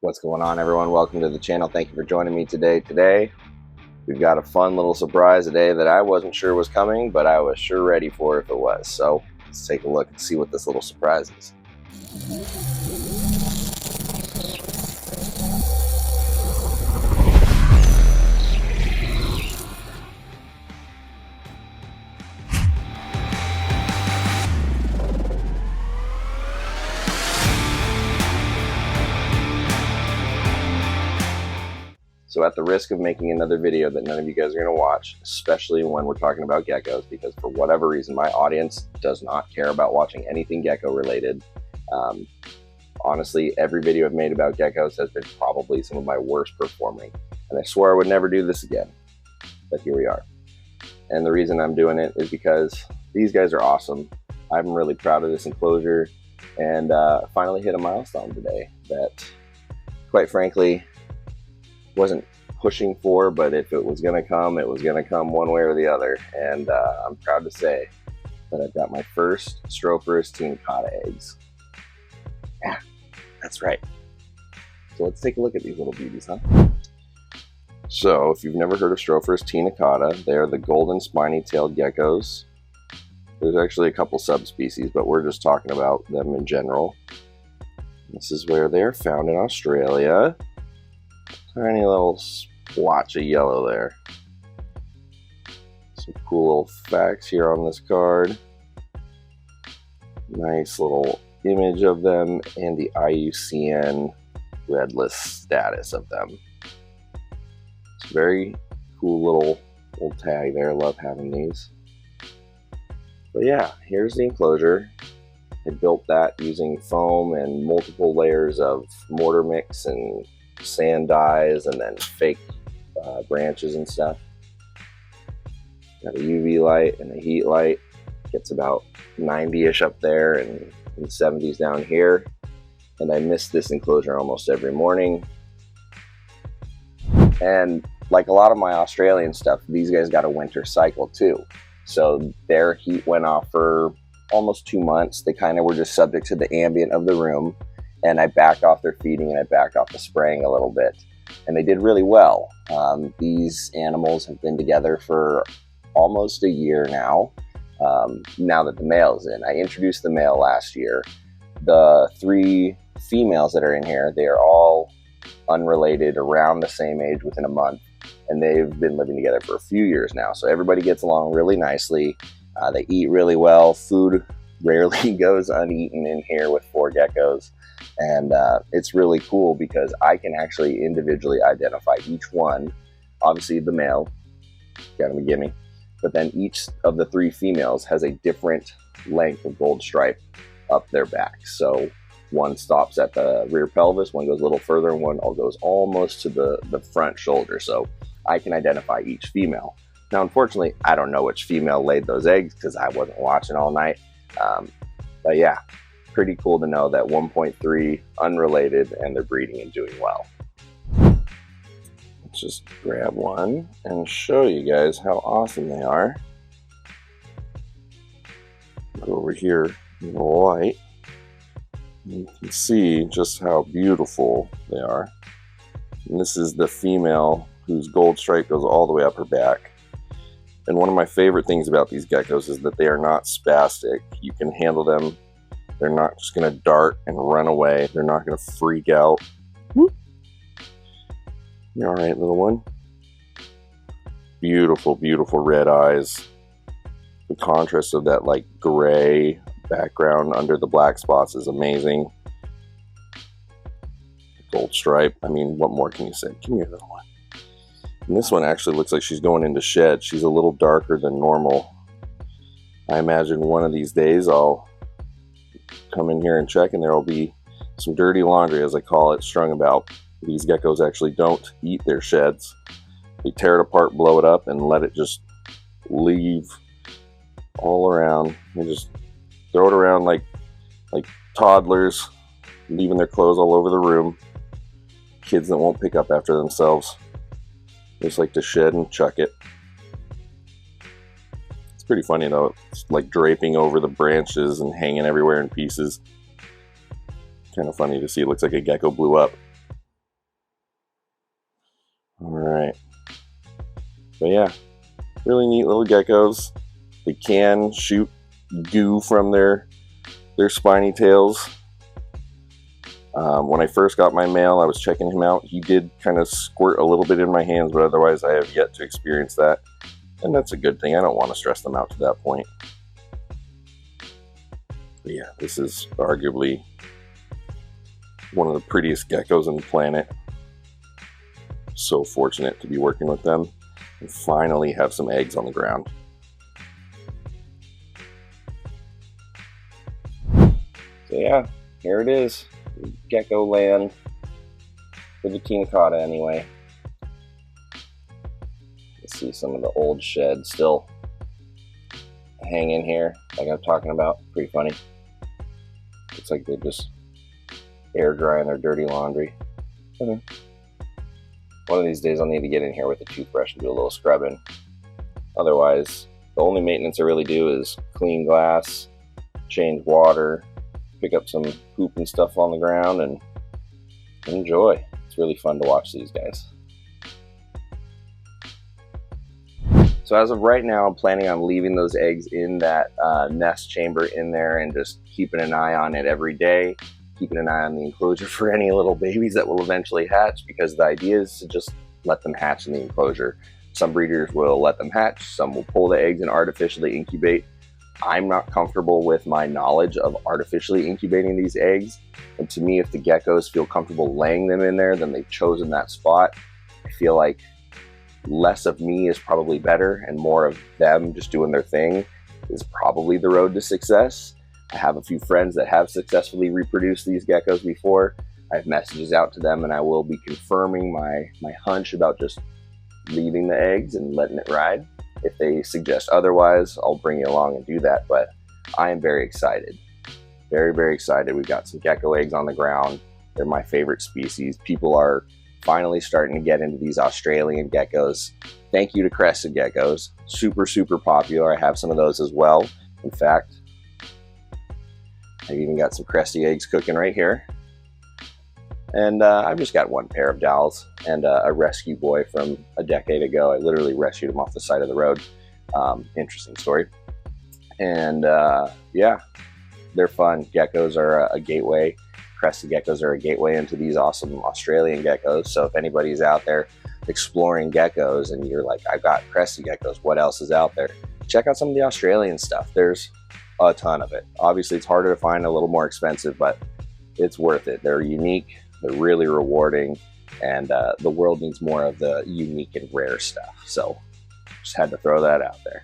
What's going on, everyone? Welcome to the channel. Thank you for joining me today. Today we've got a fun little surprise today that I wasn't sure was coming, but I was sure ready for if it was. So let's take a look and see what this little surprise is. So at the risk of making another video that none of you guys are going to watch, especially when we're talking about geckos, because for whatever reason my audience does not care about watching anything gecko related. Honestly, every video I've made about geckos has been probably some of my worst performing, and I swore I would never do this again, but here we are. And the reason I'm doing it is because these guys are awesome. I'm really proud of this enclosure, and finally hit a milestone today that, quite frankly, wasn't pushing for, but if it was going to come, it was going to come one way or the other. And I'm proud to say that I've got my first Strophurus taenicauda eggs. Yeah, that's right. So let's take a look at these little beauties, huh? So if you've never heard of Strophurus taenicauda, they're the Golden Spiny-Tailed Geckos. There's actually a couple subspecies, but we're just talking about them in general. This is where they're found in Australia. Tiny little splotch of yellow there. Some cool little facts here on this card. Nice little image of them and the IUCN red list status of them. It's a very cool little tag there. Love having these. But yeah, here's the enclosure. I built that using foam and multiple layers of mortar mix and sand dyes and then fake branches and stuff. Got a UV light and a heat light. Gets about 90-ish up there and 70s down here. And I miss this enclosure almost every morning. And like a lot of my Australian stuff, these guys got a winter cycle too. So their heat went off for almost 2 months. They kind of were just subject to the ambient of the room. And I backed off their feeding and I backed off the spraying a little bit. And they did really well. These animals have been together for almost a year now, now that the male's in. I introduced the male last year. The 3 females that are in here, they are all unrelated, around the same age, within a month. And they've been living together for a few years now. So everybody gets along really nicely. They eat really well. Food rarely goes uneaten in here with 4 geckos. And it's really cool because I can actually individually identify each one. Obviously the male, got him a gimme, but then each of the 3 females has a different length of gold stripe up their back. So one stops at the rear pelvis, one goes a little further, and one goes almost to the front shoulder. So I can identify each female. Now, unfortunately, I don't know which female laid those eggs because I wasn't watching all night. But yeah, pretty cool to know that 1.3 unrelated and they're breeding and doing well. Let's just grab one and show you guys how awesome they are. Go over here in the light. You can see just how beautiful they are. And this is the female whose gold stripe goes all the way up her back. And one of my favorite things about these geckos is that they are not spastic. You can handle them. They're not just going to dart and run away. They're not going to freak out. Whoop. You all right, little one? Beautiful, beautiful red eyes. The contrast of that like gray background under the black spots is amazing. Gold stripe. I mean, what more can you say? Come here, little one. And this one actually looks like she's going into shed. She's a little darker than normal. I imagine one of these days I'll come in here and check and there will be some dirty laundry, as I call it, strung about. These geckos actually don't eat their sheds. They tear it apart, blow it up, and let it just leave all around. They just throw it around like toddlers, leaving their clothes all over the room. Kids that won't pick up after themselves. They just like to shed and chuck it. It's pretty funny though. It's like draping over the branches and hanging everywhere in pieces. Kind of funny to see. It looks like a gecko blew up. All right. But yeah, really neat little geckos. They can shoot goo from their spiny tails. When I first got my male, I was checking him out. He did kind of squirt a little bit in my hands, but otherwise I have yet to experience that. And that's a good thing. I don't want to stress them out to that point. But yeah, this is arguably one of the prettiest geckos on the planet. So fortunate to be working with them and finally have some eggs on the ground. So yeah, here it is. Gecko land for the taenicauda anyway. You see some of the old sheds still hanging here, like I'm talking about. Pretty funny. Looks like they're just air drying their dirty laundry. One of these days I'll need to get in here with a toothbrush and do a little scrubbing. Otherwise, the only maintenance I really do is clean glass, change water, pick up some poop and stuff on the ground, and enjoy. It's really fun to watch these guys. So as of right now, I'm planning on leaving those eggs in that nest chamber in there and just keeping an eye on it every day, keeping an eye on the enclosure for any little babies that will eventually hatch, because the idea is to just let them hatch in the enclosure. Some breeders will let them hatch, some will pull the eggs and artificially incubate. I'm not comfortable with my knowledge of artificially incubating these eggs. And to me, if the geckos feel comfortable laying them in there, then they've chosen that spot. I feel like less of me is probably better, and more of them just doing their thing is probably the road to success. I have a few friends that have successfully reproduced these geckos before. I have messages out to them, and I will be confirming my hunch about just leaving the eggs and letting it ride. If they suggest otherwise, I'll bring you along and do that, but I am very excited. Very, very excited. We've got some gecko eggs on the ground. They're my favorite species. People are finally starting to get into these Australian geckos. Thank you to crested geckos. Super, super popular. I have some of those as well. In fact, I've even got some cresty eggs cooking right here. And I've just got one pair of dowels and a rescue boy from a decade ago. I literally rescued him off the side of the road. Interesting story. And yeah, they're fun. Geckos are a gateway. Crested geckos are a gateway into these awesome Australian geckos. So if anybody's out there exploring geckos and you're like, I've got crested geckos, what else is out there? Check out some of the Australian stuff. There's a ton of it. Obviously, it's harder to find, a little more expensive, but it's worth it. They're unique. They're really rewarding, and the world needs more of the unique and rare stuff. So just had to throw that out there.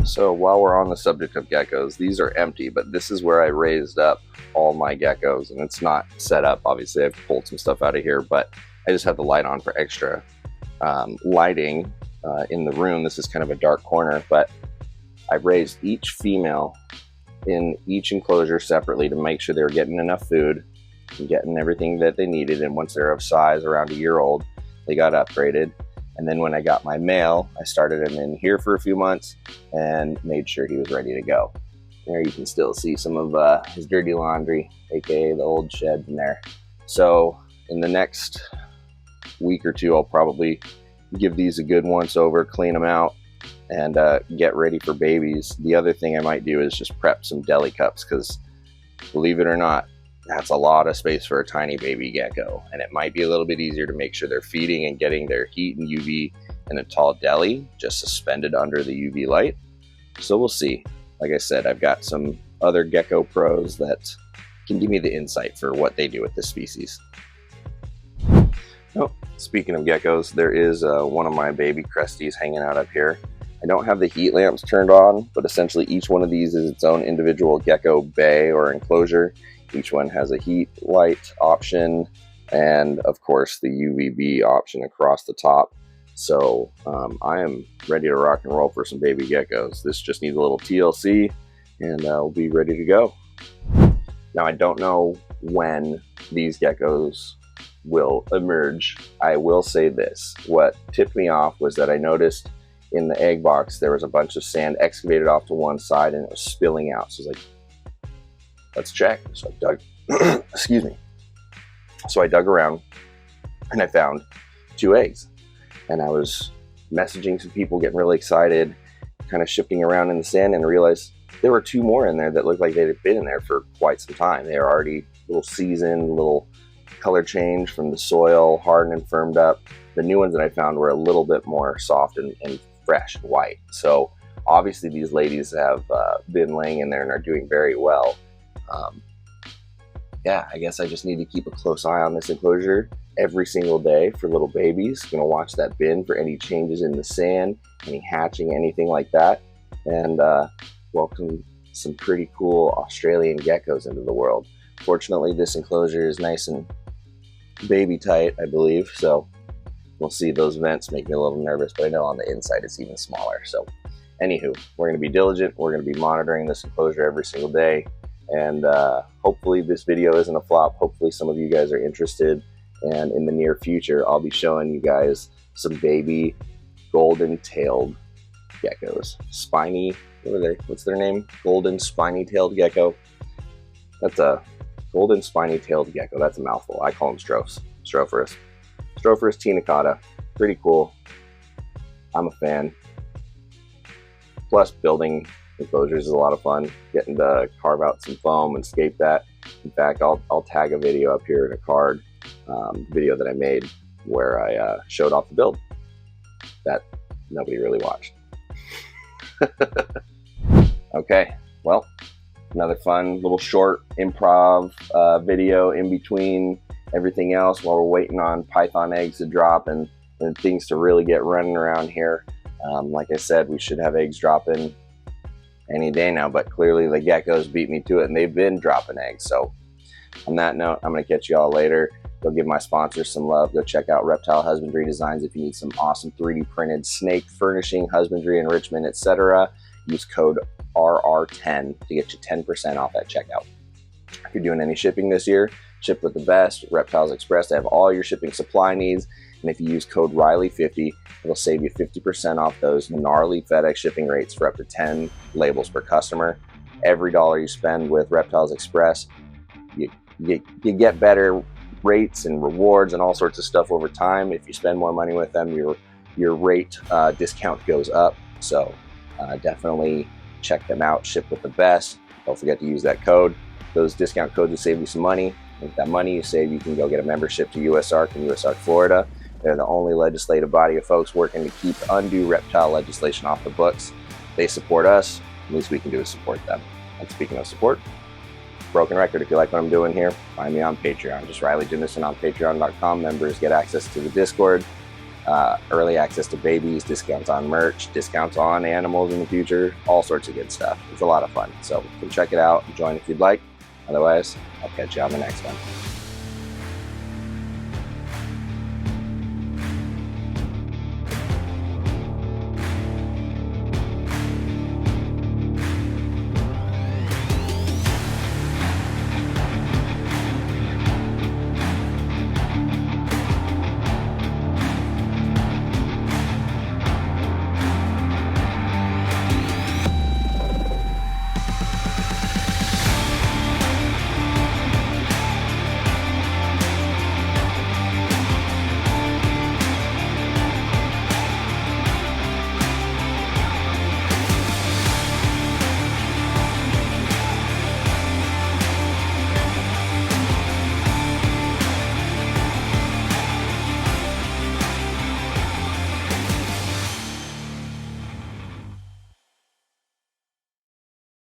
So while we're on the subject of geckos, these are empty, but this is where I raised up all my geckos, and it's not set up. Obviously, I've pulled some stuff out of here, but I just had the light on for extra lighting in the room. This is kind of a dark corner, but I raised each female in each enclosure separately to make sure they were getting enough food and getting everything that they needed. And once they're of size, around a year old, they got upgraded. And then when I got my male, I started him in here for a few months and made sure he was ready to go. There you can still see some of his dirty laundry, aka the old shed in there. So in the next week or two, I'll probably give these a good once over, clean them out, and get ready for babies. The other thing I might do is just prep some deli cups, because believe it or not, that's a lot of space for a tiny baby gecko, and it might be a little bit easier to make sure they're feeding and getting their heat and UV in a tall deli, just suspended under the UV light. So we'll see. Like I said, I've got some other gecko pros that can give me the insight for what they do with this species. Oh, speaking of geckos, there is one of my baby cresties hanging out up here. I don't have the heat lamps turned on, but essentially each one of these is its own individual gecko bay or enclosure. Each one has a heat light option and, of course, the UVB option across the top. So I am ready to rock and roll for some baby geckos. This just needs a little TLC and we'll be ready to go. Now, I don't know when these geckos will emerge. I will say this. What tipped me off was that I noticed in the egg box there was a bunch of sand excavated off to one side and it was spilling out. So I was like, let's check. So I dug, excuse me. So I dug around and I found 2 eggs. And I was messaging some people, getting really excited, kind of shifting around in the sand, and realized there were 2 more in there that looked like they had been in there for quite some time. They were already a little seasoned, a little color change from the soil, hardened and firmed up. The new ones that I found were a little bit more soft and fresh and white. So obviously these ladies have been laying in there and are doing very well. Yeah, I guess I just need to keep a close eye on this enclosure every single day for little babies. Gonna watch that bin for any changes in the sand, any hatching, anything like that, and welcome some pretty cool Australian geckos into the world. Fortunately, this enclosure is nice and baby tight, I believe, so we'll see. Those vents make me a little nervous, but I know on the inside it's even smaller. So anywho, we're going to be diligent. We're going to be monitoring this enclosure every single day, and hopefully this video isn't a flop. Hopefully some of you guys are interested, and in the near future I'll be showing you guys some baby golden-tailed geckos. What's their name? Golden Spiny-Tailed Gecko. That's a Golden Spiny-Tailed Gecko. That's a mouthful. I call them Strophurus. Strophurus taenicauda. Pretty cool. I'm a fan. Plus, building enclosures is a lot of fun. Getting to carve out some foam and scape that. In fact, I'll tag a video up here in a card, video that I made where I showed off the build that nobody really watched. Okay, well, another fun little short improv video in between everything else while we're waiting on python eggs to drop and things to really get running around here. Like I said, we should have eggs dropping any day now, but clearly the geckos beat me to it, and they've been dropping eggs. So on that note, I'm going to catch you all later. Go give my sponsors some love. Go check out Reptile Husbandry Designs if you need some awesome 3D printed snake furnishing, husbandry, enrichment, etc. Use code RR10 to get you 10% off at checkout. If you're doing any shipping this year, ship with the best. Reptiles Express, they have all your shipping supply needs. And if you use code Riley50, it'll save you 50% off those gnarly FedEx shipping rates for up to 10 labels per customer. Every dollar you spend with Reptiles Express, you get better rates and rewards and all sorts of stuff over time. If you spend more money with them, your rate discount goes up. So definitely check them out. Ship with the best. Don't forget to use that code. Those discount codes will save you some money. With that money you save, you can go get a membership to USARK in USARK, Florida. They're the only legislative body of folks working to keep undue reptile legislation off the books. They support us. The least we can do is support them. And speaking of support, broken record, if you like what I'm doing here, find me on Patreon. Just Riley Jimison on patreon.com. Members get access to the Discord, early access to babies, discounts on merch, discounts on animals in the future, all sorts of good stuff. It's a lot of fun. So you can check it out and join if you'd like. Otherwise, I'll catch you on the next one.